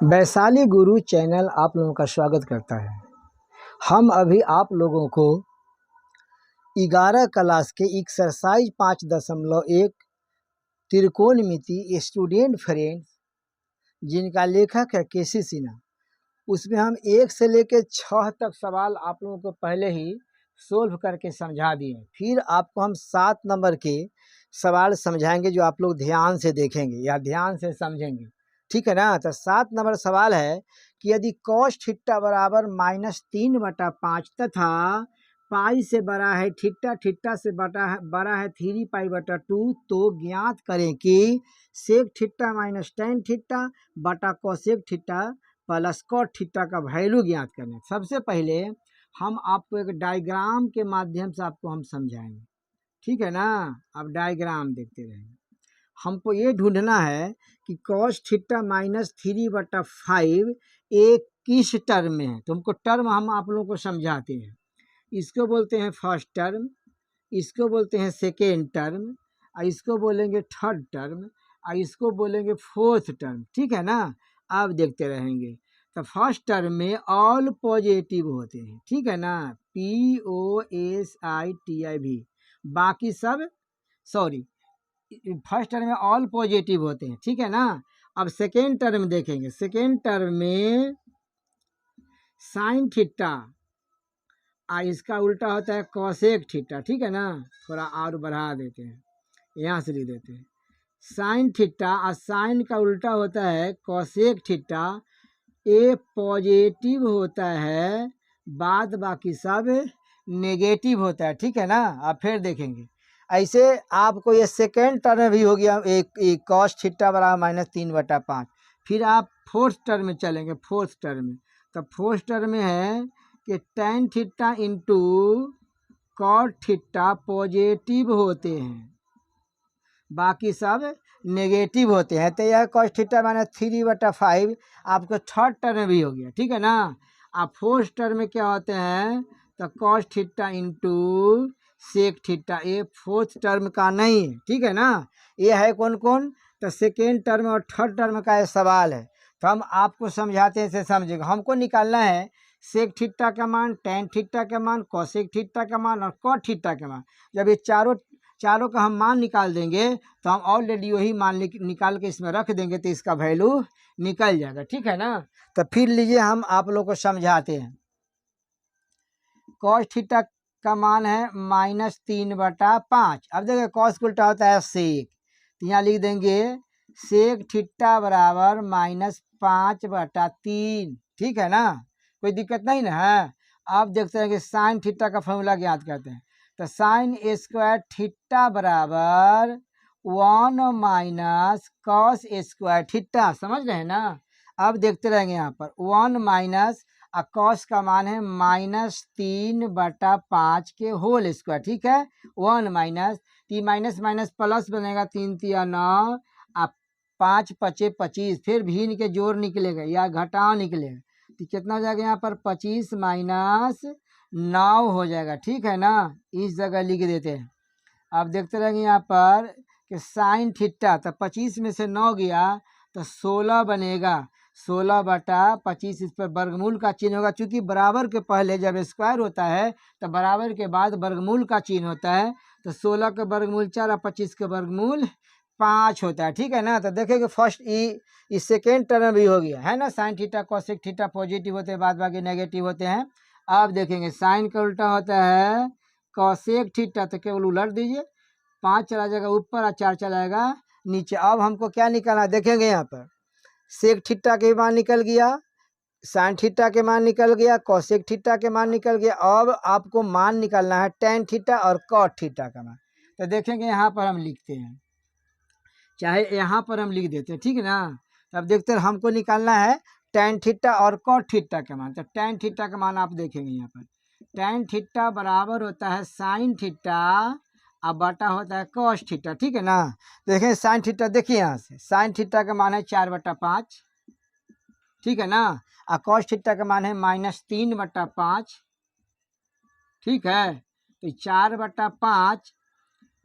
वैशाली गुरु channel आप लोगों का स्वागत करता है। हम अभी आप लोगों को 11 क्लास के एक्सरसाइज 5.1 त्रिकोणमिति स्टूडेंट फ्रेंड्स जिनका लेखक है केसी सिन्हा, उसमें हम 1 से लेकर 6 तक सवाल आप लोगों को पहले ही सोल्व करके समझा दिए। फिर आपको हम 7 नंबर के सवाल समझाएंगे जो आप लोग ध्यान से देखेंगे या ध्यान से समझेंगे, ठीक है ना। तो 7 नंबर सवाल है कि यदि cos थीटा बराबर -3/5 तथा पाई से बड़ा है थीटा, थीटा से बड़ा है 3π/2, तो ज्ञात करें कि sec theta minus tan theta बटा cosec theta plus cot theta का वैल्यू ज्ञात करना है। सबसे पहले हम आपको एक डायग्राम के माध्यम से आपको हम समझाएंगे, ठीक है ना। अब डायग्राम देखते रहेंगे। हमको ये ढूंढना है कि cos थीटा -3/5 एक किस टर्म में है। तो हमको टर्म हम आप लोगों को समझाते हैं। इसको बोलते हैं फर्स्ट टर्म, इसको बोलते हैं सेकेंड टर्म, और इसको बोलेंगे थर्ड टर्म, और इसको बोलेंगे फोर्थ टर्म, ठीक है ना। अब देखते रहेंगे। तो फर्स्ट टर्म में ऑल पॉजिटिव होते हैं, ठीक है ना, POSITIV। बाकी सब फर्स्ट टर्म में ऑल पॉजिटिव होते हैं, ठीक है ना। अब सेकेंड टर्म देखेंगे। सेकेंड टर्म में साइन थीटा इसका उल्टा होता है कॉसेक थीटा, ठीक है ना। थोड़ा और बढ़ा देते हैं, यहाँ से लिख देते हैं साइन थीटा, और साइन का उल्टा होता है कॉसेक थीटा। ए पॉजिटिव होता है, बाद बाकी सब नेगेटिव होता है, ठीक है ना। अब फिर देखेंगे ऐसे आपको ये सेकेंड टर्म भी हो गया एक cos थीटा बराबर -3/5। फिर आप फोर्थ टर्म में चलेंगे। फोर्थ टर्म में तो फोर्थ टर्म में है कि tan theta into cot theta positive होते हैं, बाकी सब नेगेटिव होते हैं। तो यह cos थीटा -3/5 आपको थर्ड टर्म भी हो गया, ठीक है ना। अब फोर्थ टर्म में क्या होते हैं, तो cos theta into sec theta. ये फोर्थ टर्म का नहीं है, ठीक है ना। ये है कौन कौन, तो सेकेंड टर्म और थर्ड टर्म का ये सवाल है। तो हम आपको समझाते हैं, इसे समझेगा। हमको निकालना है सेक थीटा का मान, tan थीटा का मान, कोसेक थीटा का मान और कॉट थीटा का मान। जब ये चारों का हम मान निकाल देंगे तो हम ऑलरेडी वही मान निकाल के इसमें रख देंगे, तो इसका वैल्यू निकल जाएगा, ठीक है ना। तो फिर लीजिए हम आप लोग को समझाते हैं। cos थीटा का मान है -3/5। अब देखिए cos का उल्टा होता है सेक, तो यहाँ लिख देंगे सेक थीटा बराबर -5/3, ठीक है ना। कोई दिक्कत नहीं ना है। अब देखते हैं कि साइन थीटा का फॉर्मूला ज्ञात करते हैं। तो साइन स्क्वायर थीटा बराबर 1 - cos स्क्वायर थीटा, समझ रहे हैं ना। अब देखते रहेंगे यहाँ पर 1 माइनस कॉस का मान है -3/5 के होल स्क्वायर, ठीक है। 1 माइनस माइनस माइनस प्लस बनेगा, 3 तिया 9, 5 पचे 25, फिर भी के जोड़ निकलेगा या घटाव निकलेगा, तो कितना हो जाएगा यहाँ पर 25 माइनस 9 हो जाएगा, ठीक है ना। इस जगह लिख देते हैं। अब देखते रहेंगे यहाँ पर कि साइन थीटा, तो 25 में से 9 गया तो 16 बनेगा। 16/25, इस पर वर्गमूल का चिन्ह होगा। चूंकि बराबर के पहले जब स्क्वायर होता है तो बराबर के बाद वर्गमूल का चिन्ह होता है। तो 16 के वर्गमूल 4 और 25 के वर्गमूल 5 होता है, ठीक है ना। तो देखेंगे फर्स्ट इस सेकेंड टर्म भी हो गया है ना। Sine theta cosec theta positive होते हैं, बाद बाकी नेगेटिव होते हैं। अब देखेंगे साइन का उल्टा होता है कोसेक थीटा, तो केवल उलट दीजिए, 5 चला जाएगा ऊपर और 4 चलाएगा नीचे। अब हमको क्या निकालना, देखेंगे यहाँ पर सेक थीटा के मान निकल गया, साइन थीटा के मान निकल गया, कोसेक थीटा के मान निकल गया। अब आपको मान निकालना है tan थीटा और कॉट थीटा का मान। तो देखेंगे यहाँ पर हम लिखते हैं, चाहे यहाँ पर हम लिख देते हैं, ठीक है ना। तो अब देखते हैं हमको निकालना है tan थीटा और कॉट थीटा का मान। तो tan थीटा का मान आप देखेंगे यहाँ पर, tan थीटा बराबर होता है साइन थीटा अब बटा होता है cos थीटा, ठीक है ना। देखें साइन थीटा, देखिए यहाँ से साइन थीटा का मान है 4/5, ठीक है ना। और cos थीटा का मान है -3/5, ठीक है। तो 4/5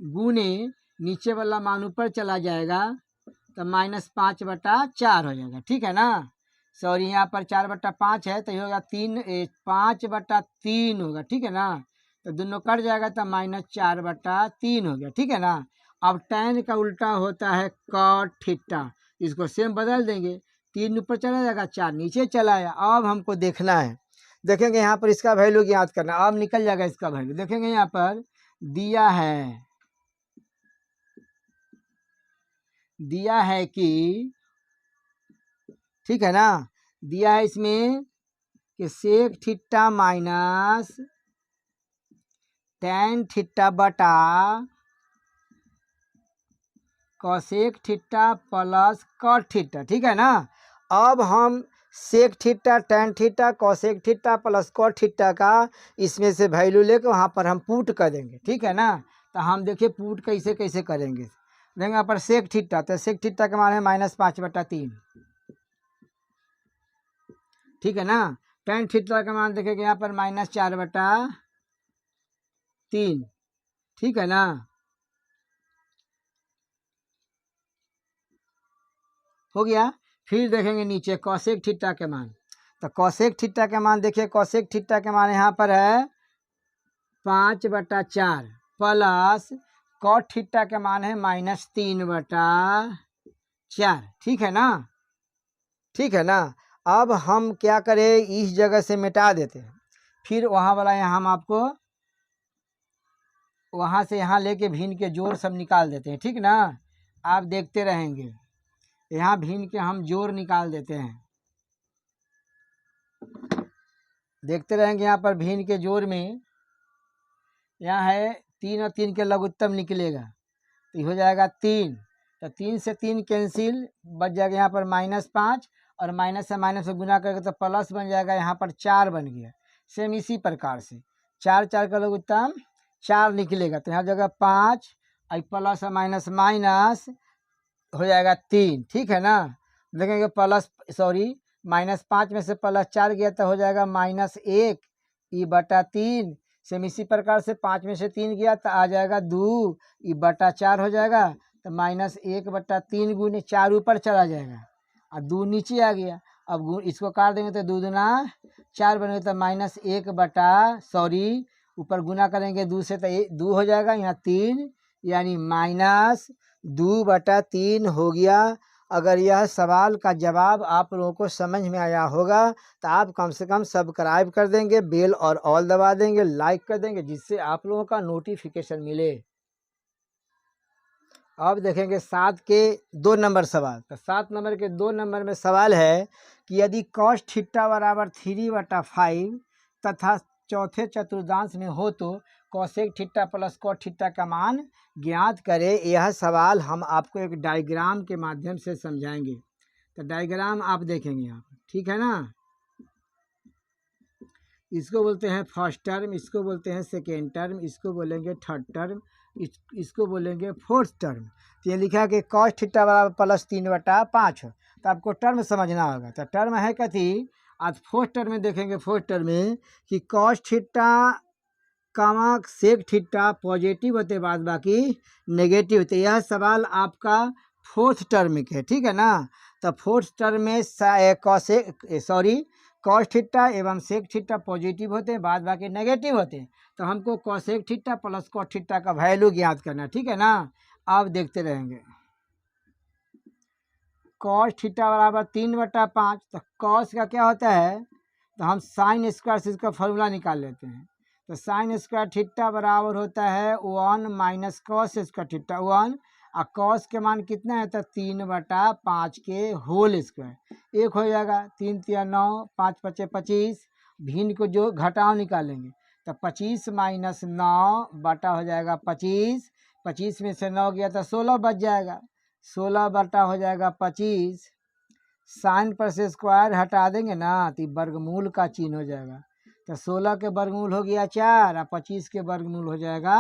गुने नीचे वाला मान ऊपर चला जाएगा तो -5/4 हो जाएगा, ठीक है ना। सॉरी यहाँ पर 4/5 है तो ये होगा 5/3 होगा, ठीक है ना। तो दोनों कट जाएगा तो -4/3 हो गया, ठीक है ना। अब tan का उल्टा होता है cot थीटा, इसको सेम बदल देंगे, 3 ऊपर चला जाएगा, 4 नीचे चला आया। अब हमको देखना है, देखेंगे यहाँ पर इसका वैल्यू याद करना, अब निकल जाएगा इसका वैल्यू। देखेंगे यहाँ पर दिया है कि, ठीक है ना, दिया है इसमें कि sec theta minus tan theta बटा cosec theta plus cot theta, ठीक है ना। अब हम sec theta, tan theta, cosec theta plus cot theta का इसमें से वैल्यू लेकर वहाँ पर हम पुट कर देंगे, ठीक है ना। तो हम देखिए पुट कैसे कैसे करेंगे। देंगे यहाँ पर सेक थीटा, तो सेक थीटा का मान है -5/3, ठीक है ना। tan थीटा का मान देखेंगे यहाँ पर -4/3, ठीक है ना। हो गया। फिर देखेंगे नीचे कॉसेक थीटा के मान, तो कॉसेक थीटा के मान देखिए, कॉसेक थीटा के मान यहाँ पर है 5/4 प्लस कॉट थीटा के मान है -3/4, ठीक है ना, ठीक है ना। अब हम क्या करें, इस जगह से मिटा देते हैं, फिर वहाँ वाला यहाँ हम आपको वहाँ से यहाँ लेके भिन्न के जोड़ सब निकाल देते हैं, ठीक ना। आप देखते रहेंगे, यहाँ भिन्न के हम जोड़ निकाल देते हैं, देखते रहेंगे। यहाँ पर भिन्न के जोड़ में यहाँ है 3 और 3 के लघुत्तम निकलेगा, तो हो जाएगा 3, तो 3 से 3 कैंसिल, बच जाएगा यहाँ पर -5, और माइनस से माइनस से गुना करके तो प्लस बन जाएगा, यहाँ पर 4 बन गया। सेम इसी प्रकार से 4 4 का लघुत्तम 4 निकलेगा, तो यहाँ जगह 5, और प्लस और माइनस माइनस हो जाएगा 3, ठीक है ना। देखेंगे प्लस -5 में से +4 गया तो हो जाएगा -1/3। सेम इसी प्रकार से 5 में से 3 गया तो आ जाएगा 2/4 हो जाएगा, तो -1/3 गुने 4 ऊपर चला जाएगा और 2 नीचे आ गया। अब इसको काट देंगे तो 2 दूना 4 बनेगा, तो ऊपर गुना करेंगे 2 से तो 2 हो जाएगा, यहाँ 3 यानी -2/3 हो गया। अगर यह सवाल का जवाब आप लोगों को समझ में आया होगा तो आप कम से कम सब्सक्राइब कर देंगे, बेल और ऑल दबा देंगे, लाइक कर देंगे, जिससे आप लोगों का नोटिफिकेशन मिले। अब देखेंगे 7 के 2 नंबर सवाल। तो 7 नंबर के 2 नंबर में सवाल है कि यदि cos थीटा बराबर 3/5 तथा चौथे चतुर्थांश में हो तो cosec theta plus cot theta का मान ज्ञात करें। यह सवाल हम आपको एक डायग्राम के माध्यम से समझाएंगे। तो डायग्राम आप देखेंगे यहाँ पर, ठीक है ना। इसको बोलते हैं फर्स्ट टर्म, इसको बोलते हैं सेकेंड टर्म, इसको बोलेंगे थर्ड टर्म, इसको बोलेंगे फोर्थ टर्म। तो ये लिखा है कि cos थीटा बराबर +3/5 हो, तो आपको टर्म समझना होगा। तो टर्म है कथी, आज फोर्थ टर्म में देखेंगे। फोर्थ टर्म में कि cos थीटा कामा सेक थीटा पॉजिटिव होते बाद बाकी नेगेटिव होते। यह सवाल आपका फोर्थ टर्म के, ठीक है ना। तो फोर्थ टर्म में cos थीटा एवं सेक थीटा पॉजिटिव होते हैं, बाद बाकी नेगेटिव होते हैं। तो हमको cosec theta plus cot theta का वैल्यू ज्ञात करना, ठीक है ना। आप देखते रहेंगे cos थीटा बराबर 3/5, तो cos का क्या होता है, तो हम साइन स्क्वायर से इसका फॉर्मूला निकाल लेते हैं। तो साइन स्क्वायर थीटा बराबर होता है 1 - cos स्क्वायर थीटा 1, और cos के मान कितना है तो 3/5 के होल स्क्वायर, 1 हो जाएगा, 3 × 9, 5 × 5 = 25। भिन्न को जो घटाव निकालेंगे तो 25 - 9 बटा हो जाएगा 25, 25 में से 9 गया तो 16 बच जाएगा, 16 बटा हो जाएगा 25। साइन पर से स्क्वायर हटा देंगे ना तो वर्गमूल का चिन्ह हो जाएगा। तो 16 के वर्गमूल हो गया 4 और 25 के वर्गमूल हो जाएगा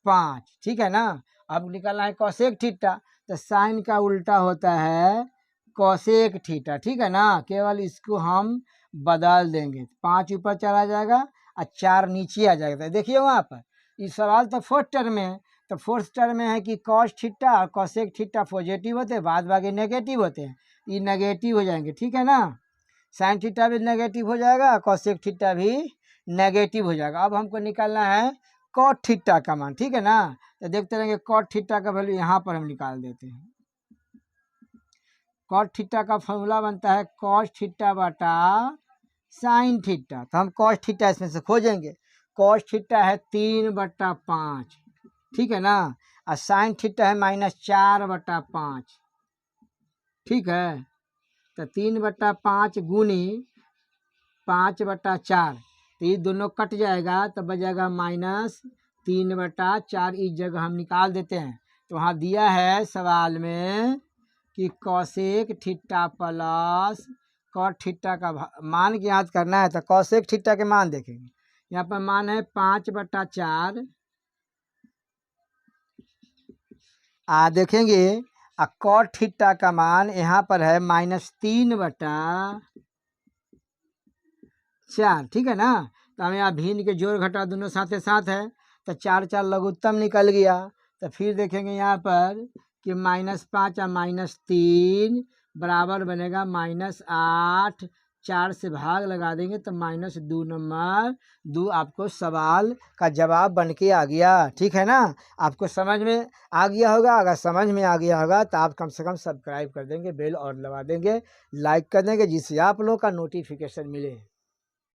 5, ठीक है ना। अब निकालना है कॉसेक थीटा, तो साइन का उल्टा होता है कॉसेक थीटा, ठीक है ना। केवल इसको हम बदल देंगे, 5 ऊपर चला जाएगा और 4 नीचे आ जाएगा। तो देखिए वहाँ पर इस सवाल तो फोर्थ टर्म में है, तो फोर्थ टर्म में है कि cos थीटा और कॉसेक थीटा पॉजिटिव होते हैं, बाद बाकी नेगेटिव होते हैं, ये नेगेटिव हो जाएंगे, ठीक है ना। साइन थीटा भी नेगेटिव हो जाएगा, कॉसेक थीटा भी नेगेटिव हो जाएगा। अब हमको निकालना है कॉट थीटा का मान, ठीक है ना। तो देखते रहेंगे कॉट थीटा का वैल्यू यहाँ पर हम निकाल देते हैं। कॉट थीटा का फॉर्मूला बनता है कॉस थीटा बटा साइन थीटा। तो हम कॉस थीटा इसमें से खोजेंगे। कॉस थीटा है 3/5, ठीक है ना, और साइन थीटा है -4/5, ठीक है। तो 3/5 गुनी 5/4, तो ये दोनों कट जाएगा तो बच जाएगा -3/4। इस जगह हम निकाल देते हैं। तो वहाँ दिया है सवाल में कि cosec theta plus cot theta का मान ज्ञात करना है। तो कॉसेक थीटा के मान देखेंगे, यहाँ पर मान है 5/4, देखेंगे कॉट थीटा का मान यहाँ पर है -3/4, ठीक है ना। तो हम यहाँ भिन्न के जोड़ घटा दोनों साथ साथ है, तो 4 4 लघुत्तम निकल गया। तो फिर देखेंगे यहाँ पर कि -5 और -3 बराबर बनेगा -8, 4 से भाग लगा देंगे तो -2 नंबर 2 आपको सवाल का जवाब बन के आ गया, ठीक है ना। आपको समझ में आ गया होगा। अगर समझ में आ गया होगा तो आप कम से कम सब्सक्राइब कर देंगे, बेल और दबा देंगे, लाइक कर देंगे, जिससे आप लोगों का नोटिफिकेशन मिले।